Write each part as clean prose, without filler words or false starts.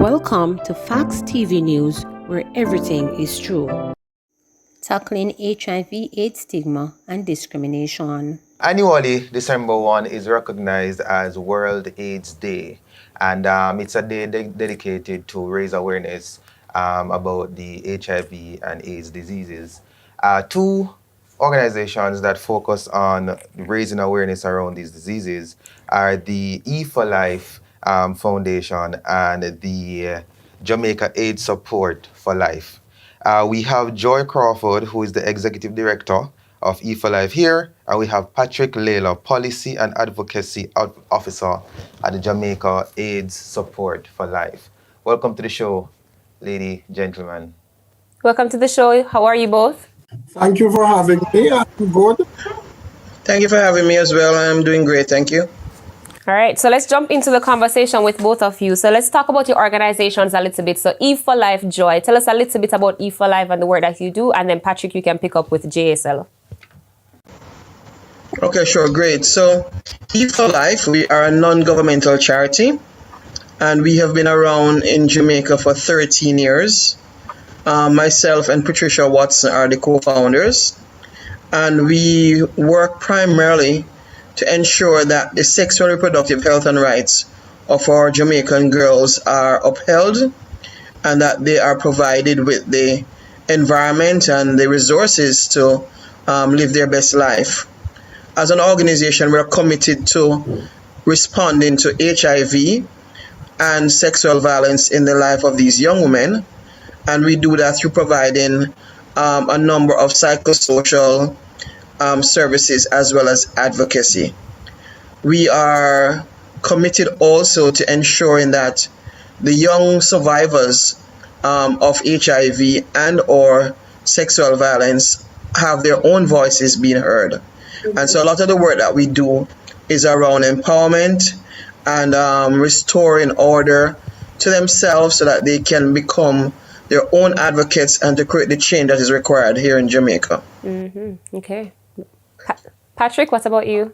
Welcome to Facts TV News, where everything is true. Tackling HIV/AIDS stigma and discrimination. Annually, December 1 is recognized as World AIDS Day, and it's a day dedicated to raise awareness about the HIV and AIDS diseases. Two organizations that focus on raising awareness around these diseases are the E for Life Foundation and the Jamaica AIDS Support for Life. We have Joy Crawford, who is the Executive Director of E for Life here, and we have Patrick Layla, Policy and Advocacy Officer at the Jamaica AIDS Support for Life. Welcome to the show, lady, gentlemen. Welcome to the show. How are you both? Thank you for having me. I'm good. Thank you for having me as well. I'm doing great. Thank you. All right, so let's jump into the conversation with both of you. So let's talk about your organizations a little bit. So E for Life, Joy, tell us a little bit about E for Life and the work that you do. And then Patrick, you can pick up with JSL. Okay, sure, great. So E for Life, we are a non-governmental charity, and we have been around in Jamaica for 13 years. Myself and Patricia Watson are the co-founders, and we work primarily to ensure that the sexual and reproductive health and rights of our Jamaican girls are upheld, and that they are provided with the environment and the resources to live their best life. As an organization, we're committed to responding to HIV and sexual violence in the life of these young women, and we do that through providing a number of psychosocial services as well as advocacy. We are committed also to ensuring that the young survivors of HIV and or sexual violence have their own voices being heard. And so a lot of the work that we do is around empowerment and restoring order to themselves so that they can become their own advocates and to create the change that is required here in Jamaica. Okay. Patrick, what about you?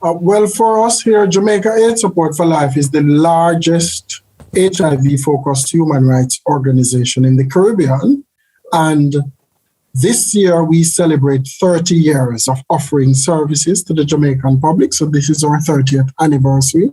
Well, for us here, Jamaica AIDS Support for Life is the largest HIV-focused human rights organization in the Caribbean. And this year, we celebrate 30 years of offering services to the Jamaican public. So this is our 30th anniversary.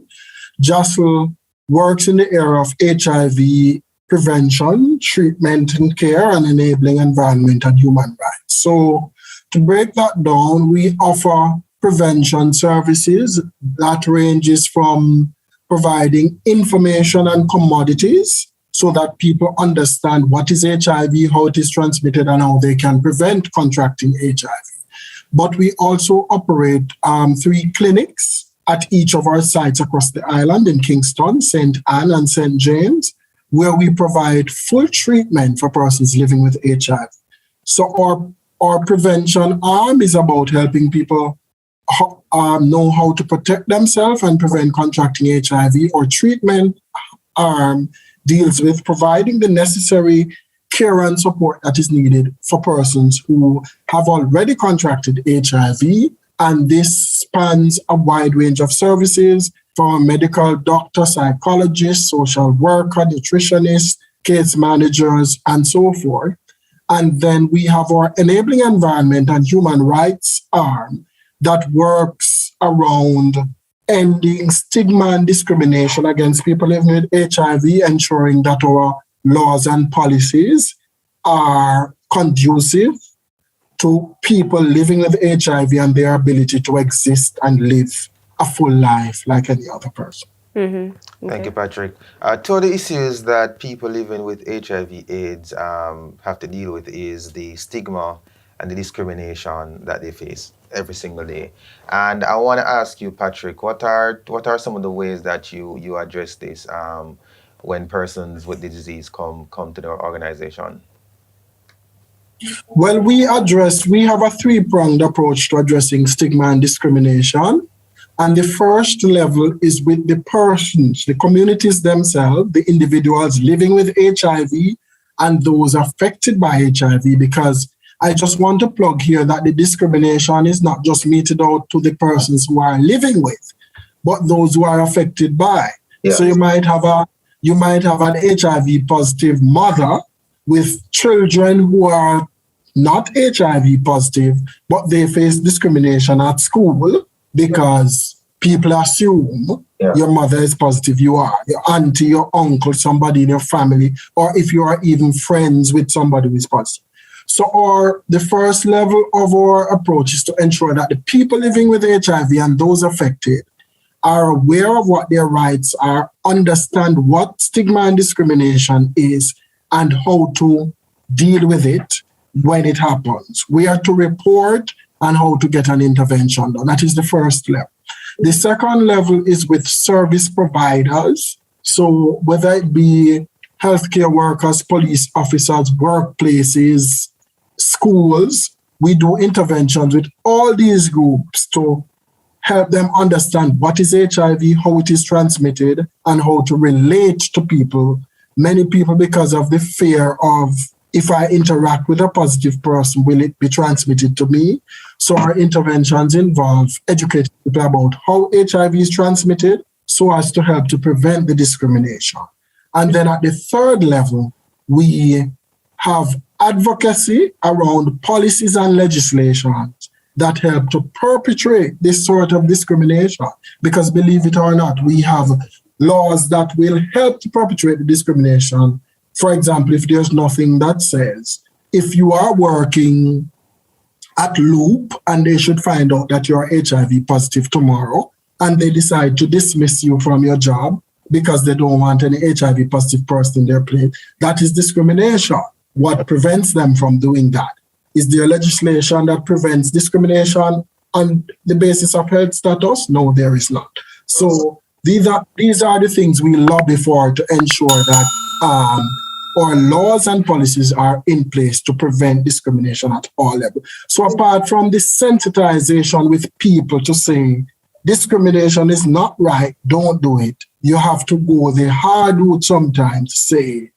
JASL works in the area of HIV prevention, treatment and care, and enabling environment and human rights. So to break that down, we offer prevention services that ranges from providing information and commodities so that people understand what is HIV, how it is transmitted, and how they can prevent contracting HIV. But we also operate 3 clinics at each of our sites across the island in Kingston, St. Anne, and St. James, where we provide full treatment for persons living with HIV. So our prevention arm is about helping people know how to protect themselves and prevent contracting HIV. Our treatment arm deals with providing the necessary care and support that is needed for persons who have already contracted HIV. And this spans a wide range of services from medical doctor, psychologist, social worker, nutritionist, case managers, and so forth. And then we have our enabling environment and human rights arm that works around ending stigma and discrimination against people living with HIV, ensuring that our laws and policies are conducive to people living with HIV and their ability to exist and live a full life like any other person. Okay. Thank you, Patrick. Two of the issues that people living with HIV/AIDS have to deal with is the stigma and the discrimination that they face every single day. And I want to ask you, Patrick, what are some of the ways that you address this when persons with the disease come to the organization? Well, we have a 3-pronged approach to addressing stigma and discrimination. And the first level is with the persons, the communities themselves, the individuals living with HIV and those affected by HIV, because I just want to plug here that the discrimination is not just meted out to the persons who are living with, but those who are affected by. Yeah. So you might have You might have an HIV positive mother with children who are not HIV positive, but they face discrimination at school because people assume your mother is positive, you are, your auntie, your uncle, somebody in your family, or if you are even friends with somebody who is positive. So the first level of our approach is to ensure that the people living with HIV and those affected are aware of what their rights are, understand what stigma and discrimination is, and how to deal with it when it happens. We are to report and how to get an intervention done. That is the first level. The second level is with service providers. So whether it be healthcare workers, police officers, workplaces, schools, we do interventions with all these groups to help them understand what is HIV, how it is transmitted, and how to relate to people. Many people, because of the fear of, if I interact with a positive person, will it be transmitted to me? So our interventions involve educating people about how HIV is transmitted so as to help to prevent the discrimination. And then at the third level, we have advocacy around policies and legislation that help to perpetrate this sort of discrimination. Because believe it or not, we have laws that will help to perpetrate the discrimination. For example, if there's nothing that says, if you are working at Loop and they should find out that you're HIV positive tomorrow, and they decide to dismiss you from your job because they don't want any HIV positive person in their place, that is discrimination. What prevents them from doing that? Is there legislation that prevents discrimination on the basis of health status? No, there is not. So these are the things we lobby for to ensure that our laws and policies are in place to prevent discrimination at all levels. So apart from the sensitization with people to say discrimination is not right, don't do it, you have to go the hard route sometimes to say,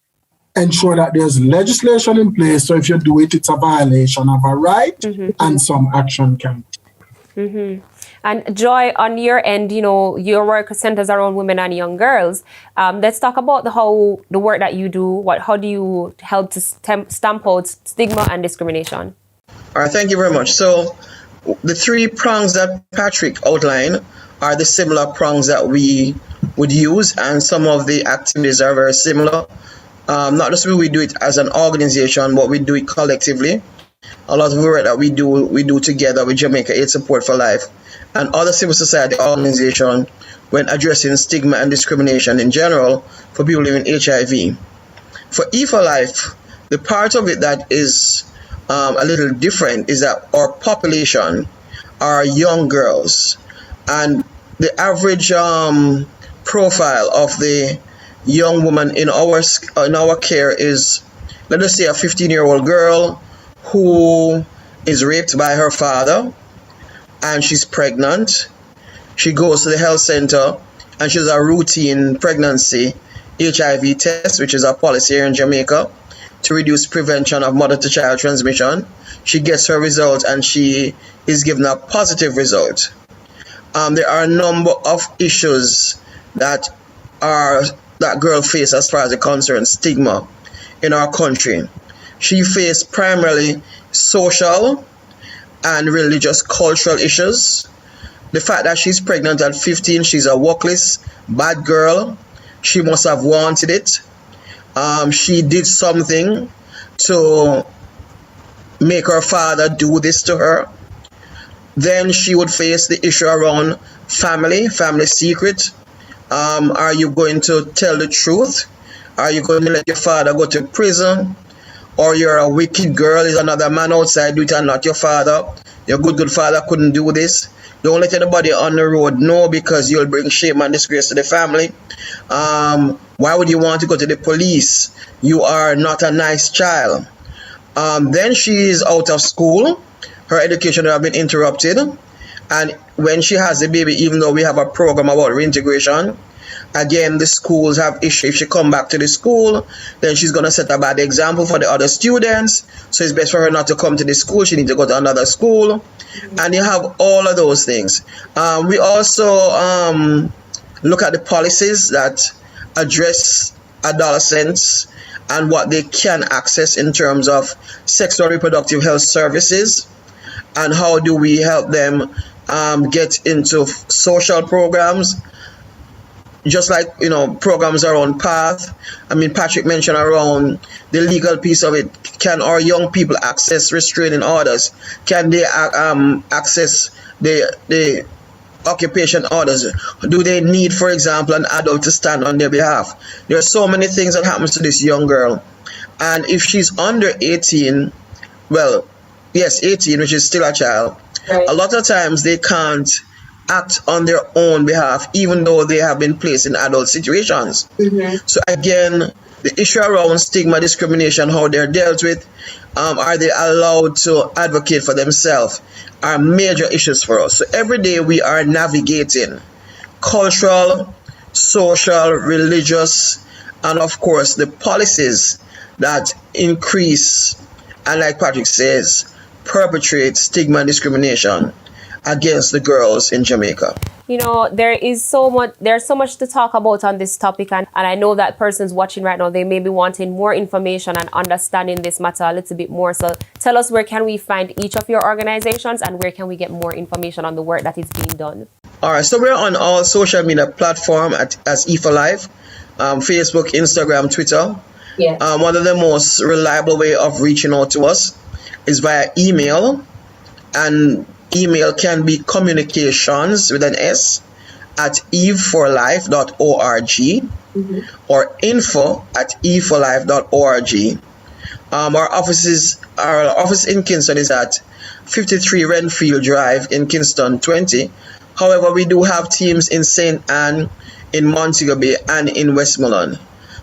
ensure that there's legislation in place, so if you do it, it's a violation of a right, and some action can be taken. And Joy, on your end, your work centers around women and young girls. Let's talk about how the work that you do. How do you help to stamp out stigma and discrimination? All right, thank you very much. So the three prongs that Patrick outlined are the similar prongs that we would use, and some of the activities are very similar. Not just we do it as an organization, but we do it collectively. A lot of the work that we do together with Jamaica AIDS Support for Life and other civil society organizations when addressing stigma and discrimination in general for people living HIV. For E for Life, the part of it that is a little different is that our population are young girls, and the average profile of the young woman in our care is, let us say, a 15-year-old girl who is raped by her father and she's pregnant. She goes to the health center and she does a routine pregnancy HIV test, which is a policy here in Jamaica to reduce prevention of mother-to-child transmission. She gets her result and she is given a positive result. There are a number of issues that girl faces as far as it concerns stigma in our country. She faced primarily social and religious cultural issues. The fact that she's pregnant at 15, she's a workless, bad girl. She must have wanted it. She did something to make her father do this to her. Then she would face the issue around family secret. Are you going to tell the truth? Are you going to let your father go to prison? Or you're a wicked girl, is another man outside do it and not your father. Your good father couldn't do this. Don't let anybody on the road know, because you'll bring shame and disgrace to the family. Why would you want to go to the police? You are not a nice child. Then she is out of school. Her education will have been interrupted. And when she has a baby, even though we have a program about reintegration, again, the schools have issues. If she come back to the school, then she's going to set a bad example for the other students. So it's best for her not to come to the school. She needs to go to another school. And you have all of those things. We also look at the policies that address adolescents and what they can access in terms of sexual reproductive health services, and how do we help them get into social programs, just like programs around path. I mean, Patrick mentioned around the legal piece of it. Can our young people access restraining orders? Can they access the occupation orders? Do they need, for example, an adult to stand on their behalf? There are so many things that happens to this young girl, and if she's under 18, well, yes, 18, which is still a child, Right. a lot of times they can't act on their own behalf, even though they have been placed in adult situations. So again, the issue around stigma, discrimination, how they're dealt with, are they allowed to advocate for themselves, are major issues for us. So every day we are navigating cultural, social, religious, and of course the policies that increase and, like Patrick says, perpetrate stigma and discrimination against the girls in Jamaica. There's so much to talk about on this topic, and I know that persons watching right now, they may be wanting more information and understanding this matter a little bit more. So tell us, where can we find each of your organizations, and where can we get more information on the work that is being done? All right, so we're on all social media platforms as E4Life, Facebook, Instagram, Twitter. Yeah. One of the most reliable way of reaching out to us is via email, and email can be communications with an S at eveforlife.org or info@eveforlife.org. Our office in Kingston is at 53 Renfield Drive in Kingston 20. However, we do have teams in St. Anne, in Montego Bay, and in Westmoreland.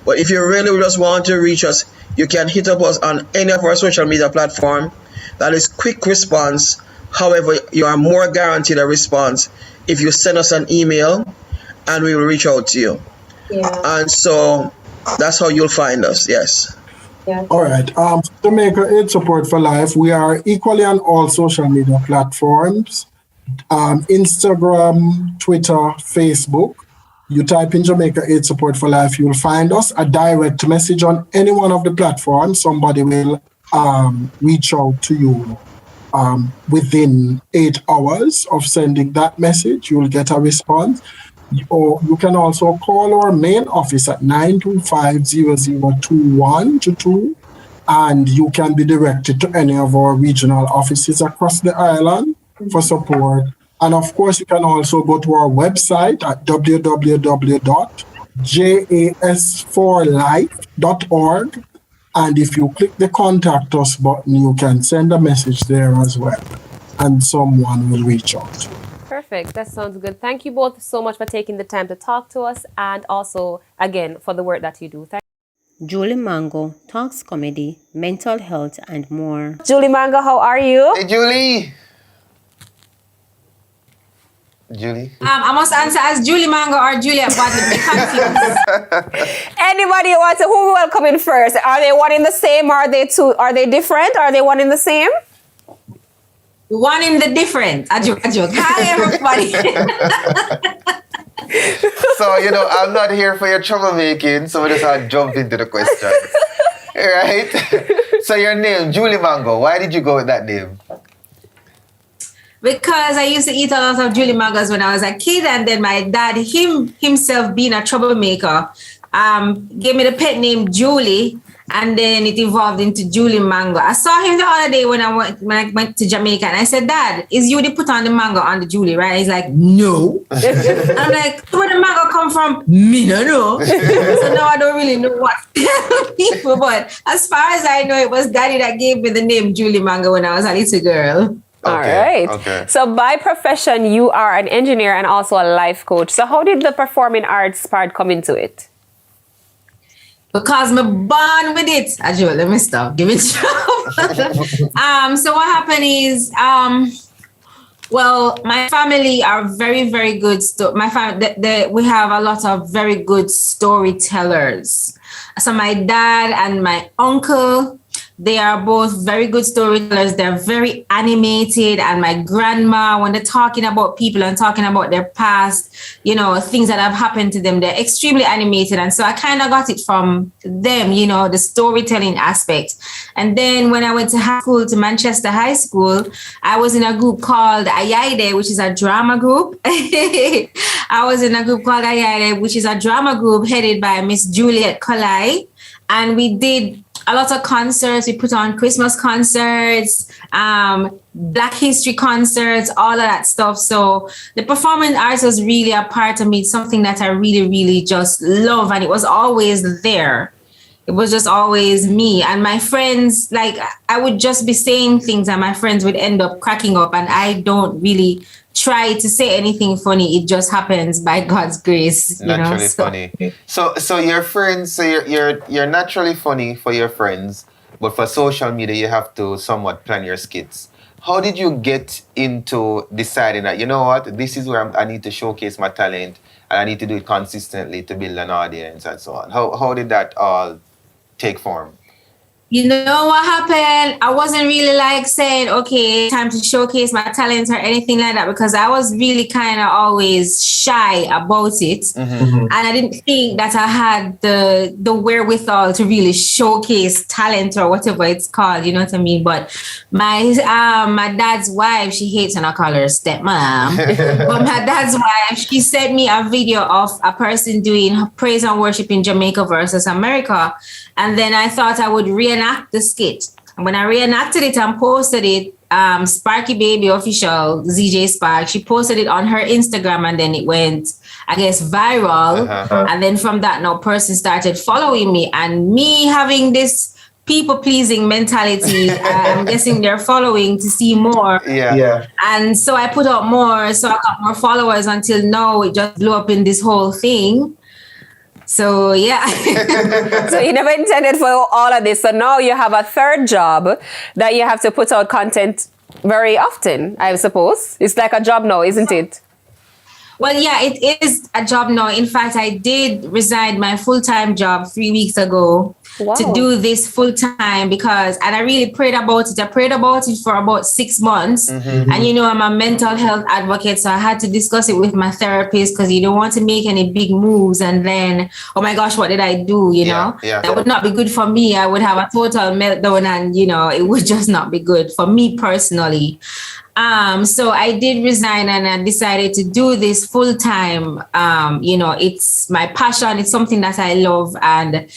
But if you really just want to reach us, you can hit up us on any of our social media platform. That is quick response. However, you are more guaranteed a response if you send us an email, and we will reach out to you. Yeah. And so that's how you'll find us. Yes. All right. Jamaica AIDS Support for Life, we are equally on all social media platforms. Instagram, Twitter, Facebook. You type in Jamaica AIDS Support for Life, you'll find us. A direct message on any one of the platforms, somebody will reach out to you within 8 hours of sending that message. You'll get a response. Or you can also call our main office at 925-002122, and you can be directed to any of our regional offices across the island for support. And of course, you can also go to our website at www.jas4life.org. And if you click the Contact Us button, you can send a message there as well, and someone will reach out. Perfect. That sounds good. Thank you both so much for taking the time to talk to us, and also, again, for the work that you do. Julie Mango talks comedy, mental health, and more. Julie Mango, how are you? Hey, Julie. Julie? I must answer as Julie Mango or Julia Bartlett. Be confused. Anybody wants to, who will come in first? Are they one in the same? Are they two? Are they different? Are they one in the same? One in the different. A joke. Hi, everybody. So, I'm not here for your troublemaking, so we just have to jump into the questions. Right? So your name, Julie Mango, why did you go with that name? Because I used to eat a lot of Julie Mangoes when I was a kid, and then my dad, himself being a troublemaker, gave me the pet name Julie, and then it evolved into Julie Mango. I saw him the other day when I went to Jamaica, and I said, "Dad, is you the put on the mango on the Julie, right?" He's like, "No." I'm like, "Where the mango come from?" Me no know. So now I don't really know what people, but as far as I know, it was Daddy that gave me the name Julie Mango when I was a little girl. All right. Okay. So by profession, you are an engineer and also a life coach. So how did the performing arts part come into it? Because I'm born with it. Ajua, let me stop. Give it So what happened is, well, my family are very, very good. My family, we have a lot of very good storytellers. So my dad and my uncle, They are both very good storytellers. They're very animated. And my grandma, when they're talking about people and talking about their past, you know, things that have happened to them, they're extremely animated. And so I kind of got it from them, you know, the storytelling aspect. And then when I went to high school, to Manchester High School, I was in a group called Ayaide, which is a drama group. I was in a group called Ayaide, which is a drama group headed by Miss Juliet Colai. And we did a lot of concerts. We put on Christmas concerts, Black History concerts, all of that stuff. So the performing arts was really a part of me, something that I really, really just love. And it was always there. It was just always me. And my friends, like, I would just be saying things and my friends would end up cracking up. And I don't really try to say anything funny. It just happens by God's grace. Naturally funny. So your friends, so you're naturally funny for your friends, but for social media, you have to somewhat plan your skits. How did you get into deciding that, you know what, this is where I need to showcase my talent and I need to do it consistently to build an audience and so on? How did that all take form? You know what happened? I wasn't really like saying, okay, time to showcase my talents or anything like that, because I was really kind of always shy about it. Mm-hmm. And I didn't think that I had the wherewithal to really showcase talent or whatever it's called, you know what I mean? But my dad's wife, she hates when I call her stepmom. But my dad's wife, she sent me a video of a person doing praise and worship in Jamaica versus America. And then I thought I would reenact the skit. And when I reenacted it and posted it, Sparky Baby Official, ZJ Spark, she posted it on her Instagram and then it went, I guess, viral. And then from that, now person started following me. And me having this people-pleasing mentality, I'm guessing they're following to see more. Yeah. And so I put out more, so I got more followers until now it just blew up in this whole thing. So, yeah. So you never intended for all of this. So now you have a third job that you have to put out content very often, I suppose. It's like a job now, isn't it? Well, yeah, it is a job now. In fact, I did resign my full-time job 3 weeks ago to do this full-time and I really prayed about it. I prayed about it for about 6 months. Mm-hmm. And, you know, I'm a mental health advocate, so I had to discuss it with my therapist because you don't want to make any big moves and then, oh my gosh, what did I do? You know, that would not be good for me. I would have a total meltdown and, you know, it would just not be good for me personally. So I did resign and I decided to do this full time. You know, it's my passion. It's something that I love. And,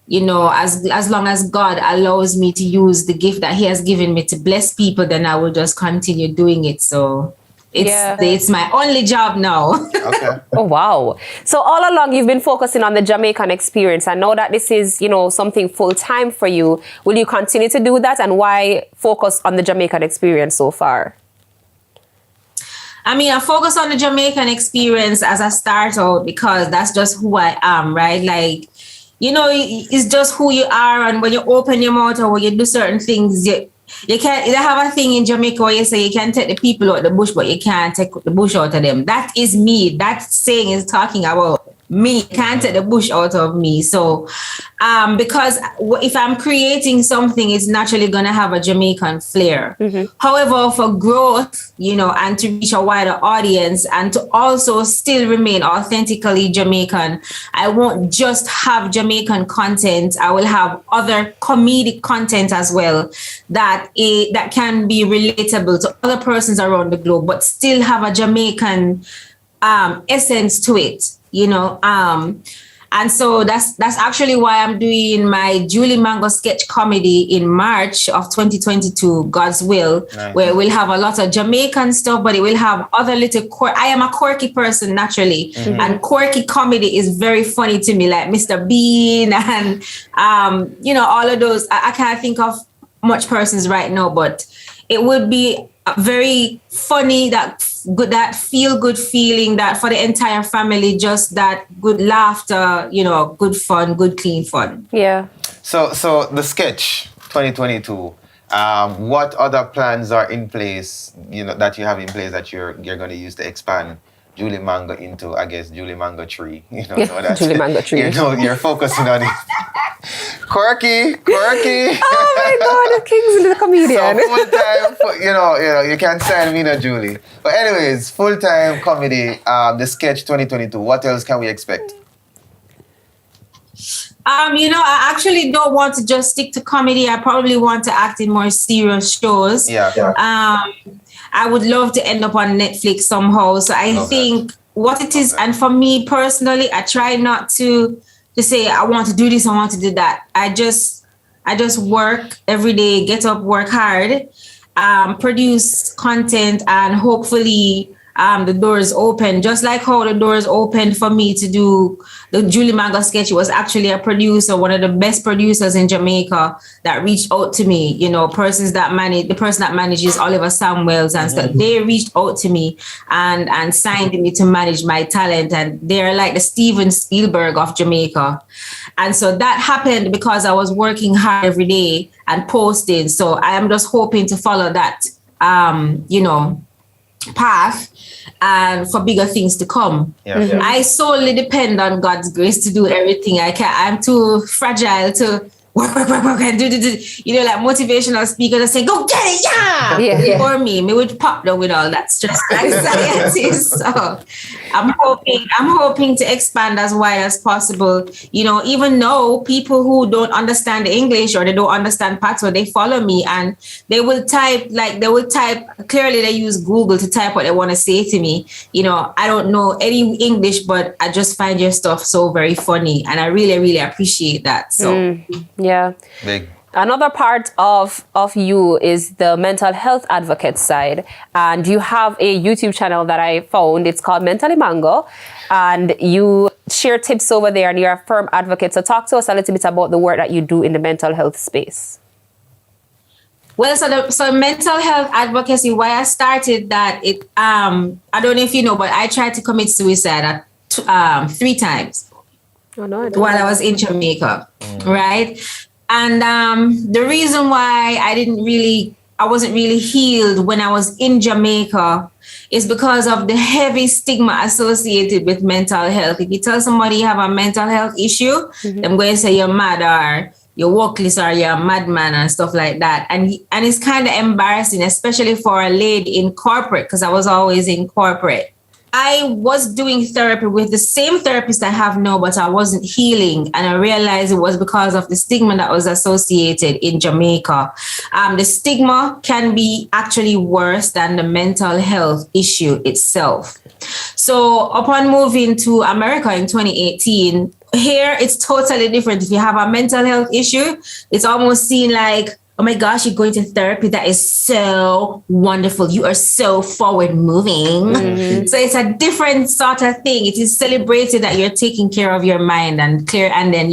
you know, as long as God allows me to use the gift that he has given me to bless people, then I will just continue doing it. So it's my only job now. Okay. Oh, wow. So all along you've been focusing on the Jamaican experience. I know that this is, you know, something full time for you. Will you continue to do that? And why focus on the Jamaican experience so far? I mean, I focus on the Jamaican experience as I start out because that's just who I am, right? Like, you know, it's just who you are. And when you open your mouth or when you do certain things, you can't. They have a thing in Jamaica where you say you can take the people out the bush, but you can't take the bush out of them. That is me. That saying is talking about me. You can't take the bush out of me. So, because if I'm creating something, it's naturally going to have a Jamaican flair. Mm-hmm. However, for growth, you know, and to reach a wider audience and to also still remain authentically Jamaican, I won't just have Jamaican content. I will have other comedic content as well that can be relatable to other persons around the globe, but still have a Jamaican essence to it. You know, and so that's actually why I'm doing my Julie Mango sketch comedy in March of 2022, God's will, where we'll have a lot of Jamaican stuff, but it will have other little I am a quirky person naturally, and quirky comedy is very funny to me, like Mr. Bean and you know, all of those. I can't think of much persons right now, but it would be very funny, that feel good feeling, that for the entire family, just that good laughter, you know, good fun, good clean fun. Yeah. So the sketch 2022. What other plans are in place? You know, that you have in place that you're going to use to expand Julie Mango into, I guess, Julie Mango Tree. You know, so that's, Julie Mango Tree. You know, you're focusing on it. Quirky. Oh my God, Kingsley the comedian. So full-time, you can't stand me, no, Julie. But anyways, full-time comedy, the sketch 2022. What else can we expect? I actually don't want to just stick to comedy. I probably want to act in more serious shows. Yeah. I would love to end up on Netflix somehow. So I think what it is, and for me personally, I try not to say I want to do this, I want to do that. I just work every day, get up, work hard, produce content, and hopefully the doors open. Just like how the doors opened for me to do the Julie Mango sketch. It was actually a producer, one of the best producers in Jamaica, that reached out to me. The person that manages Oliver Samuels and stuff. They reached out to me and signed me to manage my talent. And they're like the Steven Spielberg of Jamaica. And so that happened because I was working hard every day and posting. So I am just hoping to follow that, path and for bigger things to come. I solely depend on God's grace to do everything I can. I'm too fragile to work and do. Like motivational speakers that say, go get it, For me would pop down with all that stress and anxiety. So I'm hoping to expand as wide as possible. Even though people who don't understand English or they don't understand patois, they follow me and they will type clearly. They use Google to type what they want to say to me. I don't know any English, but I just find your stuff so very funny, and I really, really appreciate that. So. Yeah. Big. Another part of you is the mental health advocate side. And you have a YouTube channel that I found. It's called Mentally Mango. And you share tips over there and you're a firm advocate. So talk to us a little bit about the work that you do in the mental health space. Well, so mental health advocacy, why I started that, I don't know if you know, but I tried to commit suicide 3 times. Oh, no, while I was in Jamaica, right? And the reason why I wasn't really healed when I was in Jamaica is because of the heavy stigma associated with mental health. If you tell somebody you have a mental health issue, they're going to say you're mad or you're workless or you're a madman and stuff like that. And it's kind of embarrassing, especially for a lady in corporate, because I was always in corporate. I was doing therapy with the same therapist I have now, but I wasn't healing. And I realized it was because of the stigma that was associated in Jamaica. The stigma can be actually worse than the mental health issue itself. So upon moving to America in 2018, here it's totally different. If you have a mental health issue, it's almost seen like, oh my gosh, you're going to therapy. That is so wonderful. You are so forward moving. So it's a different sort of thing. It is celebrated that you're taking care of your mind and clear. And then,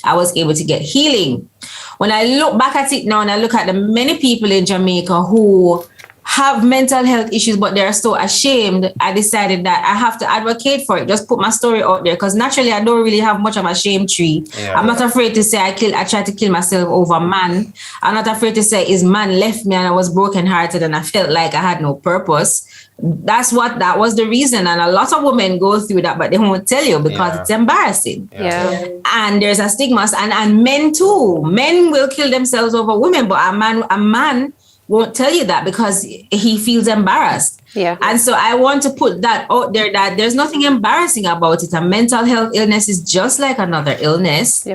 I was able to get healing. When I look back at it now and I look at the many people in Jamaica who have mental health issues, but they're so ashamed, I decided that I have to advocate for it. Just put my story out there, because naturally I don't really have much of a shame tree. I'm not afraid to say I tried to kill myself over man. I'm not afraid to say his man left me and I was brokenhearted and I felt like I had no purpose. That was the reason. And a lot of women go through that, but they won't tell you because it's embarrassing. And there's a stigma, and men too. Men will kill themselves over women, but a man won't tell you that because he feels embarrassed. And so I want to put that out there, that there's nothing embarrassing about it. A mental health illness is just like another illness.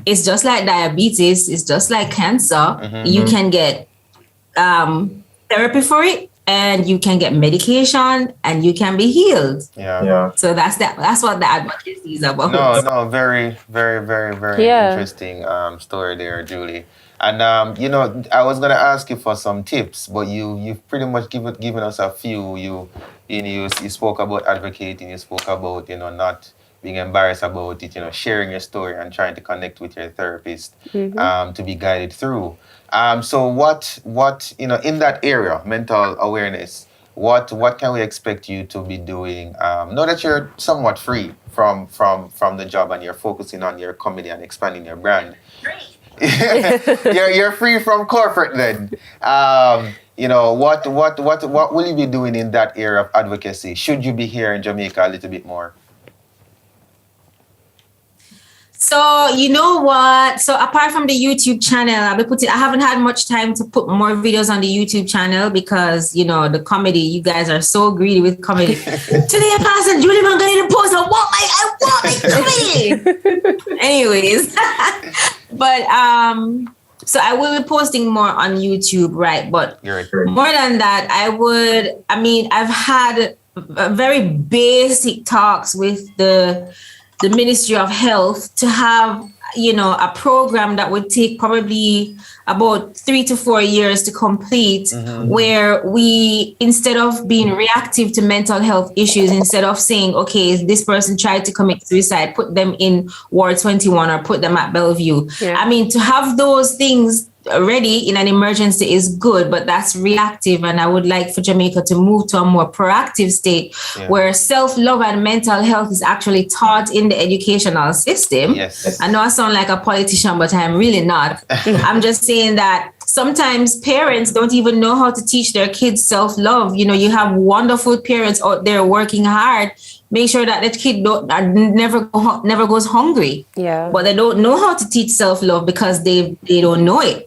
It's just like diabetes. It's just like cancer. You can get therapy for it, and you can get medication, and you can be healed. So that's what the advocacy is about. No, very, very, very, very interesting story there, Julie. And I was gonna ask you for some tips, but you've pretty much given us a few. You spoke about advocating. You spoke about not being embarrassed about it. Sharing your story and trying to connect with your therapist to be guided through. So what in that area, mental awareness, what can we expect you to be doing? Now that you're somewhat free from the job and you're focusing on your comedy and expanding your brand. You're free from corporate then. What will you be doing in that area of advocacy? Should you be here in Jamaica a little bit more? So you know what? So apart from the YouTube channel, I haven't had much time to put more videos on the YouTube channel because the comedy. You guys are so greedy with comedy. Today, Pastor Julie, I'm going to post. I want my comedy. Anyways, but so I will be posting more on YouTube, right? But more than that, I've had very basic talks with the Ministry of Health to have, a program that would take probably about 3 to 4 years to complete, where we, instead of being reactive to mental health issues, instead of saying, okay, this person tried to commit suicide, put them in Ward 21 or put them at Bellevue. Yeah. To have those things ready in an emergency is good, but that's reactive. And I would like for Jamaica to move to a more proactive state where self-love and mental health is actually taught in the educational system. Yes. I know I sound like a politician, but I'm really not. I'm just saying that sometimes parents don't even know how to teach their kids self-love. You have wonderful parents out there working hard. Make sure that kid never goes hungry. Yeah. But they don't know how to teach self-love because they don't know it.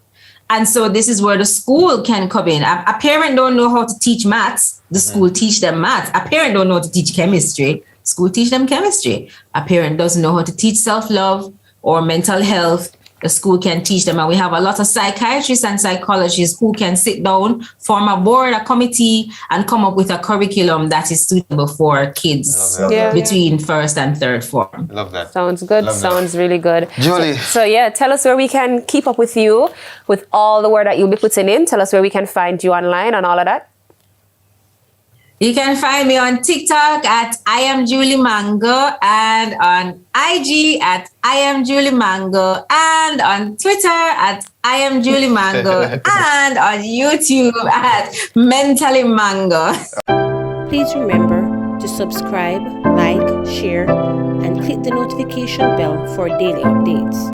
And so this is where the school can come in. A parent don't know how to teach maths. The school teach them maths. A parent don't know how to teach chemistry. School teach them chemistry. A parent doesn't know how to teach self-love or mental health. The school can teach them. And we have a lot of psychiatrists and psychologists who can sit down, form a board, a committee, and come up with a curriculum that is suitable for kids between first and third form. Love that. Sounds good. Sounds really good. Julie. So tell us where we can keep up with you with all the work that you'll be putting in. Tell us where we can find you online and all of that. You can find me on TikTok at I am Julie Mango, and on IG at I am Julie Mango, and on Twitter at I am Julie Mango, and on YouTube at Mentally Mango. Please remember to subscribe, like, share, and click the notification bell for daily updates.